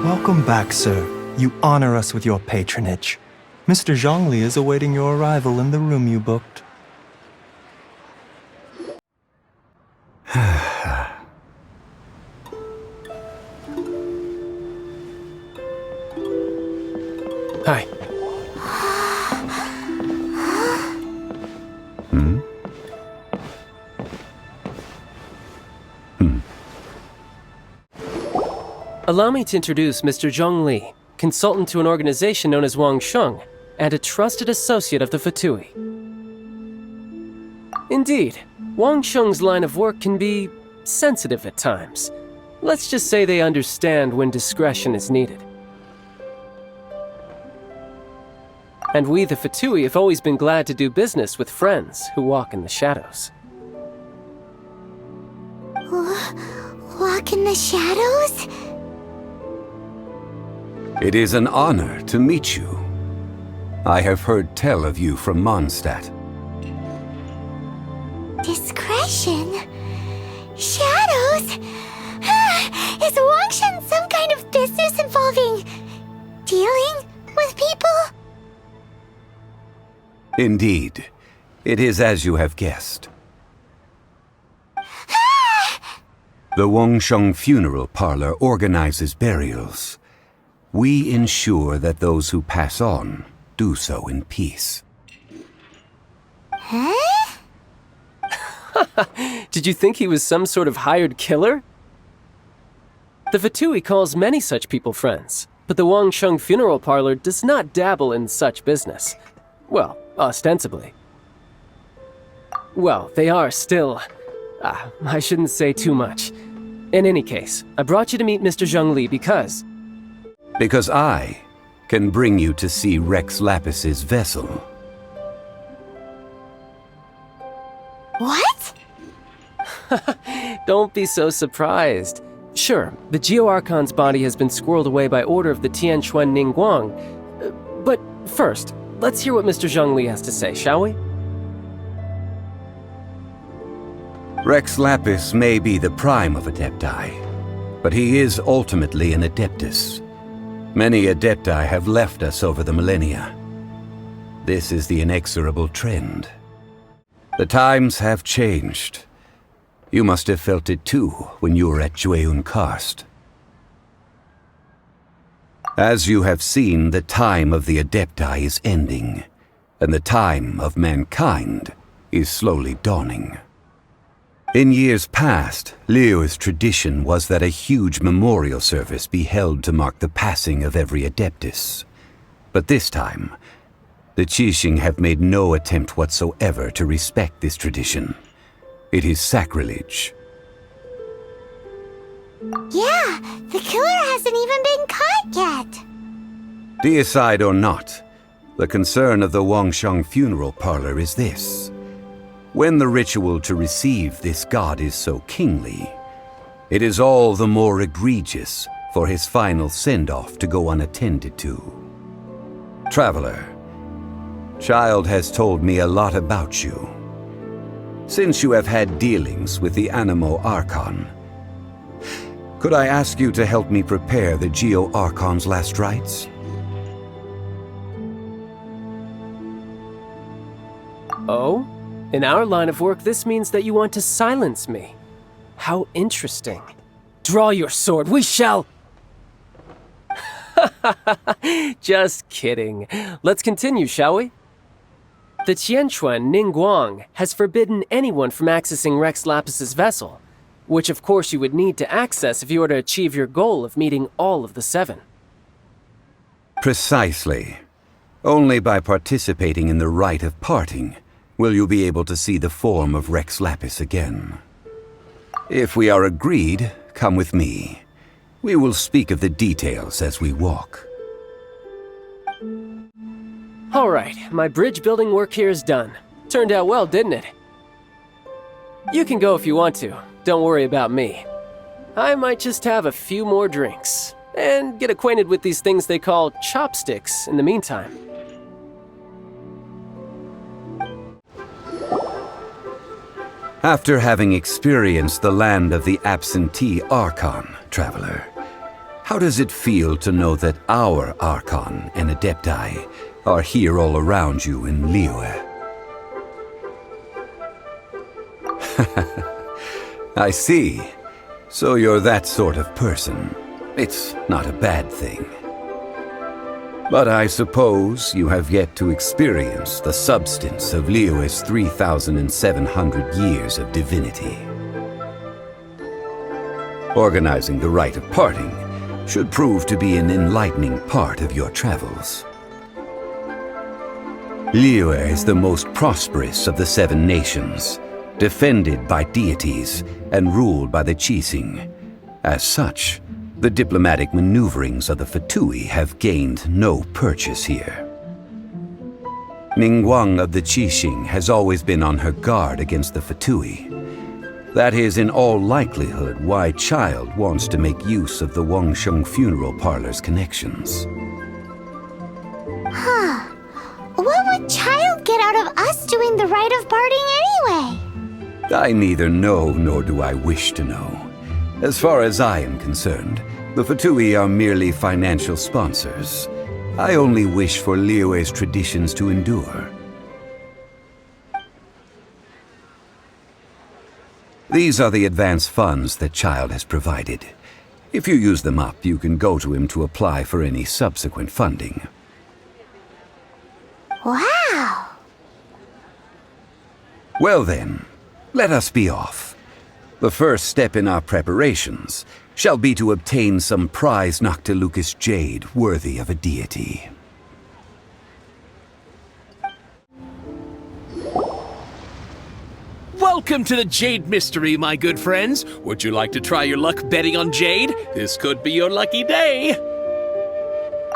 Welcome back, sir. You honor us with your patronage. Mr. Zhongli is awaiting your arrival in the room you booked. Hi. Allow me to introduce Mr. Zhongli, consultant to an organization known as Wang Sheng, and a trusted associate of the Fatui. Indeed, Wang Sheng's line of work can be sensitive at times. Let's just say they understand when discretion is needed. And we, the Fatui, have always been glad to do business with friends who walk in the shadows. Walk in the shadows? It is an honor to meet you. I have heard tell of you from Mondstadt. Discretion? Shadows? Is Wangshan some kind of business involving dealing with people? Indeed, it is as you have guessed. The Wangsheng Funeral Parlor organizes burials. We ensure that those who pass on do so in peace. Huh? Did you think he was some sort of hired killer? The Fatui calls many such people friends, but the Wangsheng Funeral Parlor does not dabble in such business. Well, ostensibly. Well, they are still... I shouldn't say too much. In any case, I brought you to meet Mr. Zhongli because... Because I can bring you to see Rex Lapis's vessel. What? Don't be so surprised. Sure, the Geo-Archon's body has been squirreled away by order of the Tianquan Ningguang. But first, let's hear what Mr. Zhongli has to say, shall we? Rex Lapis may be the prime of Adepti, but he is ultimately an Adeptus. Many Adepti have left us over the millennia. This is the inexorable trend. The times have changed. You must have felt it too when you were at Jueyun Karst. As you have seen, the time of the Adepti is ending, and the time of mankind is slowly dawning. In years past, Liu's tradition was that a huge memorial service be held to mark the passing of every Adeptus. But this time, the Qixing have made no attempt whatsoever to respect this tradition. It is sacrilege. Yeah, the killer hasn't even been caught yet. Deicide or not, the concern of the Wangsheng Funeral Parlor is this. When the ritual to receive this god is so kingly, it is all the more egregious for his final send-off to go unattended to. Traveler, Child has told me a lot about you. Since you have had dealings with the Animo Archon, could I ask you to help me prepare the Geo-Archon's last rites? Oh? In our line of work, this means that you want to silence me. How interesting. Draw your sword, we shall... Just kidding. Let's continue, shall we? The Tianquan Ningguang has forbidden anyone from accessing Rex Lapis's vessel, which of course you would need to access if you were to achieve your goal of meeting all of the 7. Precisely. Only by participating in the rite of parting will you be able to see the form of Rex Lapis again. If we are agreed, come with me. We will speak of the details as we walk. All right, my bridge building work here is done. Turned out well, didn't it? You can go if you want to. Don't worry about me. I might just have a few more drinks and get acquainted with these things they call chopsticks in the meantime. After having experienced the land of the absentee Archon, traveler, How does it feel to know that our Archon and Adepti are here all around you in Liyue? I see. So you're that sort of person. It's not a bad thing. But I suppose you have yet to experience the substance of Liyue's 3,700 years of divinity. Organizing the rite of parting should prove to be an enlightening part of your travels. Liyue is the most prosperous of the 7 nations, defended by deities and ruled by the Qixing. As such, the diplomatic maneuverings of the Fatui have gained no purchase here. Ningguang of the Qixing has always been on her guard against the Fatui. That is in all likelihood why Child wants to make use of the Wangsheng funeral parlor's connections. Huh. What would Child get out of us doing the rite of parting anyway? I neither know nor do I wish to know. As far as I am concerned, the Fatui are merely financial sponsors. I only wish for Liyue's traditions to endure. These are the advance funds that Child has provided. If you use them up, you can go to him to apply for any subsequent funding. Wow! Well then, let us be off. The first step in our preparations shall be to obtain some prize Noctilucous jade worthy of a deity. Welcome to the Jade Mystery, my good friends. Would you like to try your luck betting on Jade? This could be your lucky day.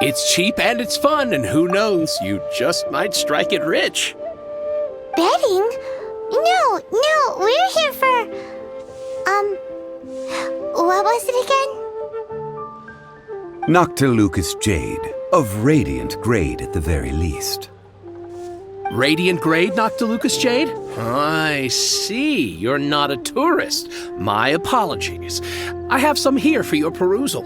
It's cheap and it's fun, and who knows, you just might strike it rich. Betting? No, we're here for... what was it again? Noctilucous jade, of radiant grade at the very least. Radiant grade Noctilucous jade? I see. You're not a tourist. My apologies. I have some here for your perusal.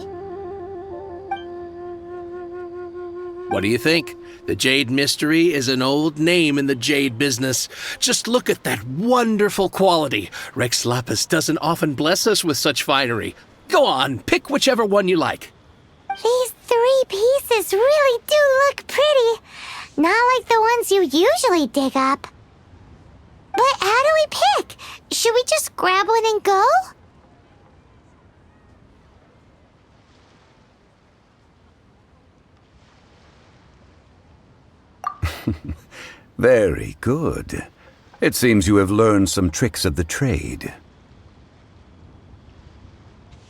What do you think? The Jade Mystery is an old name in the jade business. Just look at that wonderful quality. Rex Lapis doesn't often bless us with such finery. Go on, pick whichever one you like. These 3 pieces really do look pretty. Not like the ones you usually dig up. But how do we pick? Should we just grab one and go? Very good. It seems you have learned some tricks of the trade.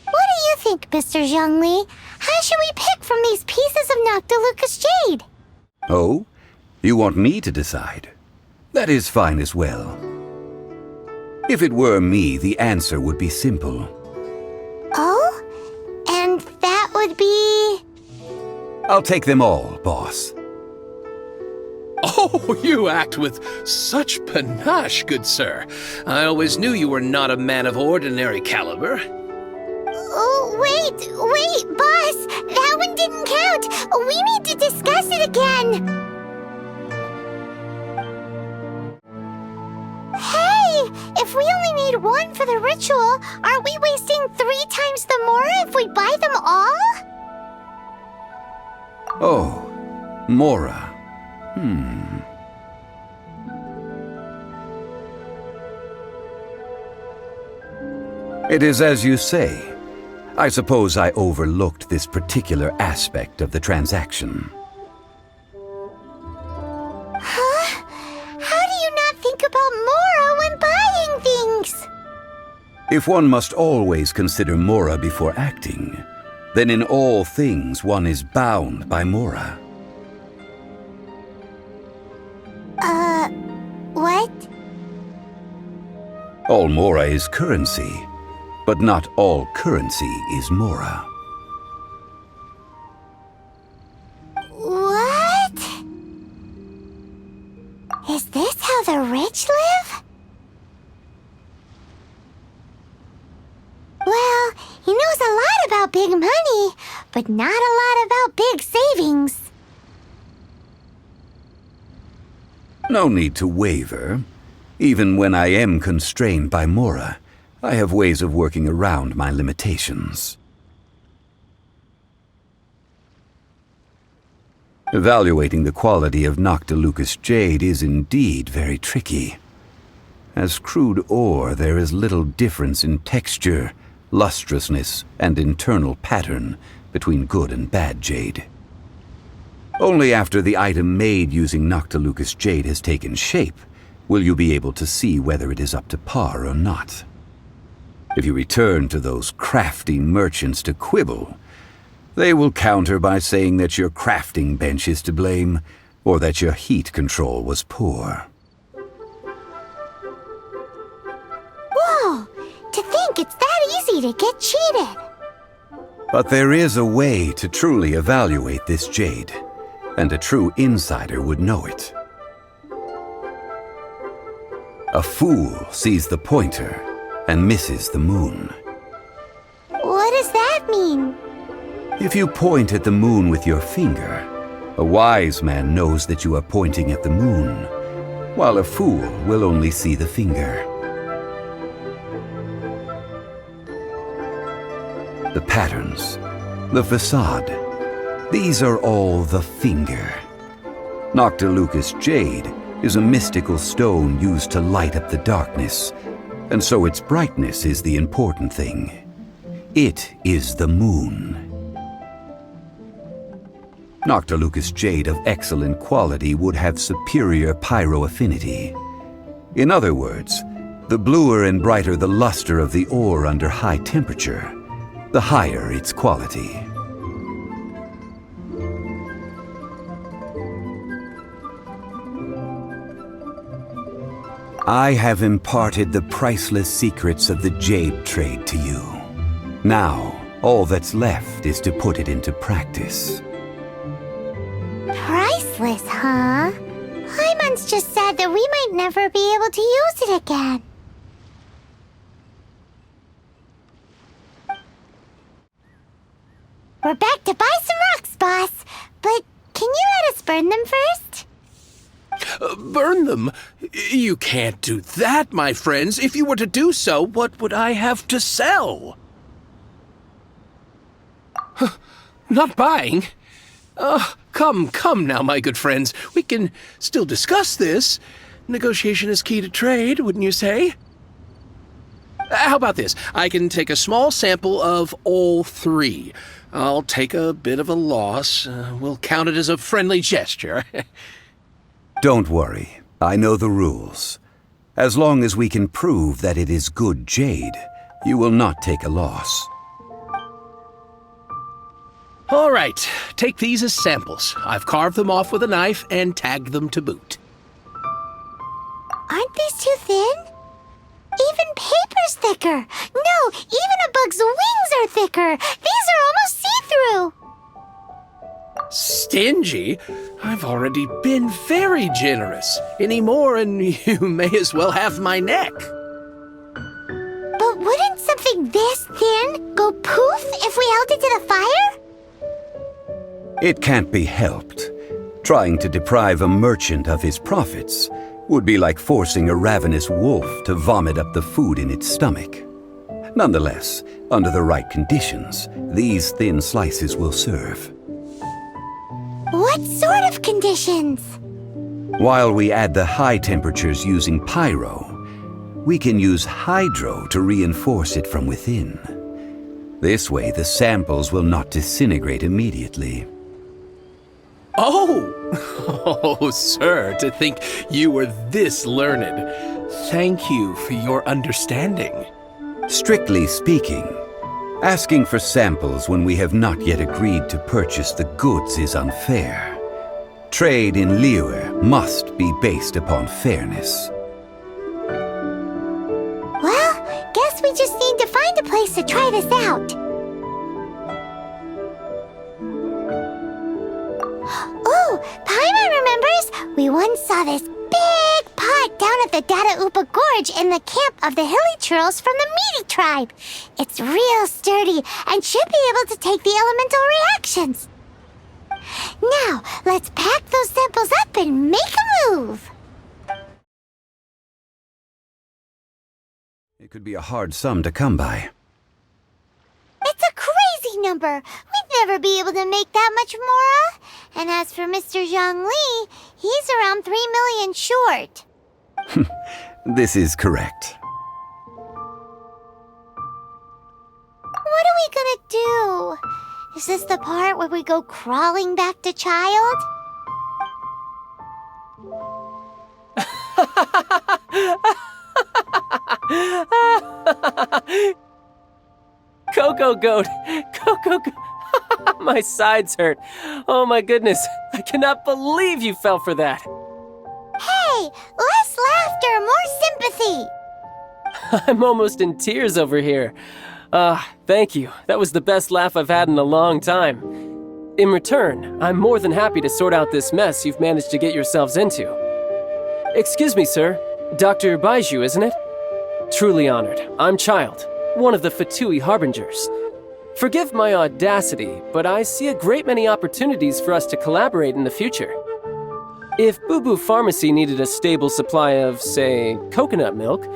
What do you think, Mr. Zhongli? How should we pick from these pieces of Noctilucous jade? Oh? You want me to decide? That is fine as well. If it were me, the answer would be simple. Oh? And that would be... I'll take them all, boss. Oh, you act with such panache, good sir. I always knew you were not a man of ordinary caliber. Oh, wait, boss! That one didn't count! We need to discuss it again! Hey! If we only need 1 for the ritual, aren't we wasting 3 times the more if we buy them all? Oh, Mora. It is as you say. I suppose I overlooked this particular aspect of the transaction. Huh? How do you not think about Mora when buying things? If one must always consider Mora before acting, then in all things one is bound by Mora. What? All Mora is currency, but not all currency is Mora. What? Is this how the rich live? Well, he knows a lot about big money, but not a lot about big savings. No need to waver. Even when I am constrained by Mora, I have ways of working around my limitations. Evaluating the quality of Noctilucous jade is indeed very tricky. As crude ore, there is little difference in texture, lustrousness, and internal pattern between good and bad jade. Only after the item made using Noctilucous jade has taken shape will you be able to see whether it is up to par or not. If you return to those crafty merchants to quibble, they will counter by saying that your crafting bench is to blame, or that your heat control was poor. Whoa! To think it's that easy to get cheated! But there is a way to truly evaluate this jade, and a true insider would know it. A fool sees the pointer and misses the moon. What does that mean? If you point at the moon with your finger, a wise man knows that you are pointing at the moon, while a fool will only see the finger. The patterns, the facade, these are all the finger. Noctilucous jade is a mystical stone used to light up the darkness, and so its brightness is the important thing. It is the moon. Noctilucous jade of excellent quality would have superior pyro affinity. In other words, the bluer and brighter the luster of the ore under high temperature, the higher its quality. I have imparted the priceless secrets of the jade trade to you. Now, all that's left is to put it into practice. Priceless, huh? Hyman's just said that we might never be able to use it again. We're back to buy some rocks, boss. But can you let us burn them first? Burn them? You can't do that, my friends. If you were to do so, what would I have to sell? Not buying? Come now, my good friends. We can still discuss this. Negotiation is key to trade, wouldn't you say? How about this? I can take a small sample of all three. I'll take a bit of a loss. We'll count it as a friendly gesture. Don't worry, I know the rules. As long as we can prove that it is good jade, you will not take a loss. All right, take these as samples. I've carved them off with a knife and tagged them to boot. Aren't these too thin? Even paper's thicker. No, even a bug's wings are thicker. These are almost see-through. Stingy? I've already been very generous. Any more and you may as well have my neck. But wouldn't something this thin go poof if we held it to the fire? It can't be helped. Trying to deprive a merchant of his profits would be like forcing a ravenous wolf to vomit up the food in its stomach. Nonetheless, under the right conditions, these thin slices will serve. What sort of conditions? While we add the high temperatures using pyro, we can use hydro to reinforce it from within. This way, the samples will not disintegrate immediately. Oh, sir, to think you were this learned. Thank you for your understanding. Strictly speaking, asking for samples when we have not yet agreed to purchase the goods is unfair. Trade in Liyue must be based upon fairness. Well, guess we just need to find a place to try this out. Oh, Paimon remembers! We once saw this big pot down at the the Dada Upa Gorge in the camp of the hilly churls from the Meaty tribe. It's real sturdy and should be able to take the elemental reactions. Now, let's pack those samples up and make a move. It could be a hard sum to come by. It's a crazy number. We'd never be able to make that much, Mora. And as for Mr. Zhongli, he's around 3 million short. This is correct. What are we gonna do? Is this the part where we go crawling back to Child? Coco Goat! Coco Goat! My sides hurt. Oh my goodness. I cannot believe you fell for that. Hey, less laughter, more sympathy. I'm almost in tears over here. Thank you. That was the best laugh I've had in a long time. In return, I'm more than happy to sort out this mess you've managed to get yourselves into. Excuse me, sir. Dr. Baiju, isn't it? Truly honored. I'm Child, one of the Fatui Harbingers. Forgive my audacity, but I see a great many opportunities for us to collaborate in the future. If Boo Boo Pharmacy needed a stable supply of, say, coconut milk,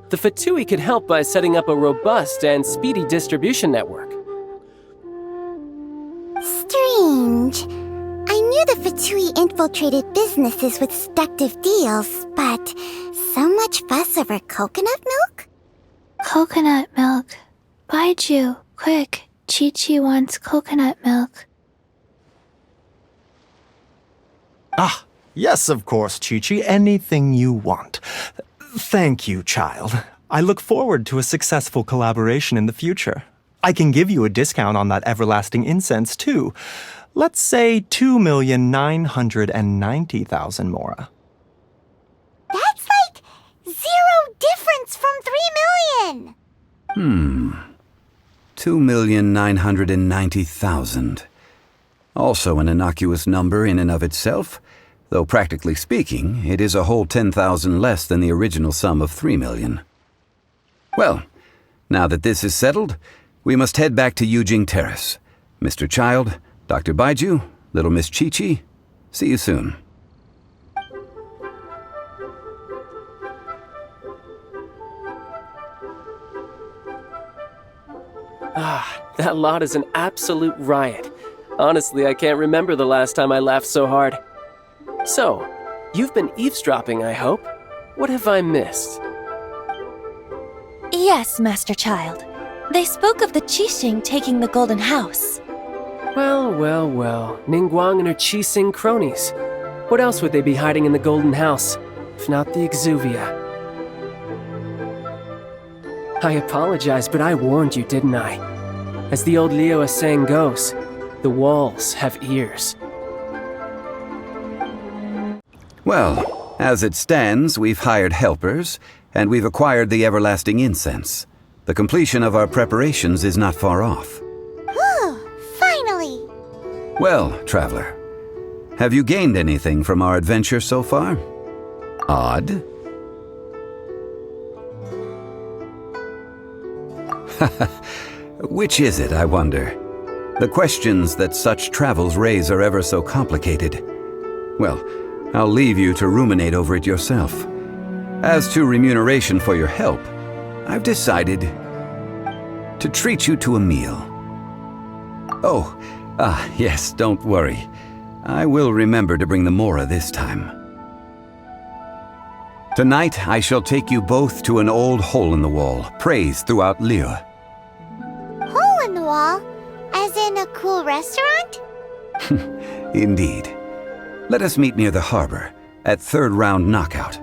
the Fatui could help by setting up a robust and speedy distribution network. Strange. I knew the Fatui infiltrated businesses with seductive deals, but so much fuss over coconut milk? Coconut milk. Baiju, quick. Chi-Chi wants coconut milk. Ah, yes, of course, Chi-Chi. Anything you want. Thank you, Child. I look forward to a successful collaboration in the future. I can give you a discount on that everlasting incense, too. Let's say 2,990,000 Mora. That's like 0 difference from 3 million. 2,990,000. Also an innocuous number in and of itself, though practically speaking, it is a whole 10,000 less than the original sum of 3 million. Well, now that this is settled, we must head back to Yujing Terrace. Mr. Child, Dr. Baiju, Little Miss Chi-Chi, see you soon. That lot is an absolute riot. Honestly, I can't remember the last time I laughed so hard. So, you've been eavesdropping, I hope? What have I missed? Yes, Master Child. They spoke of the Qixing taking the Golden House. Well, well, well. Ningguang and her Qixing cronies. What else would they be hiding in the Golden House, if not the Exuvia? I apologize, but I warned you, didn't I? As the old Liu saying goes, the walls have ears. Well, as it stands, we've hired helpers, and we've acquired the everlasting incense. The completion of our preparations is not far off. Whew, finally. Well, traveler, have you gained anything from our adventure so far? Odd? Which is it, I wonder? The questions that such travels raise are ever so complicated. Well, I'll leave you to ruminate over it yourself. As to remuneration for your help, I've decided to treat you to a meal. Oh, yes, don't worry. I will remember to bring the Mora this time. Tonight, I shall take you both to an old hole in the wall, praised throughout Liu. Hole in the wall? As in a cool restaurant? Indeed. Let us meet near the harbor, at third round knockout.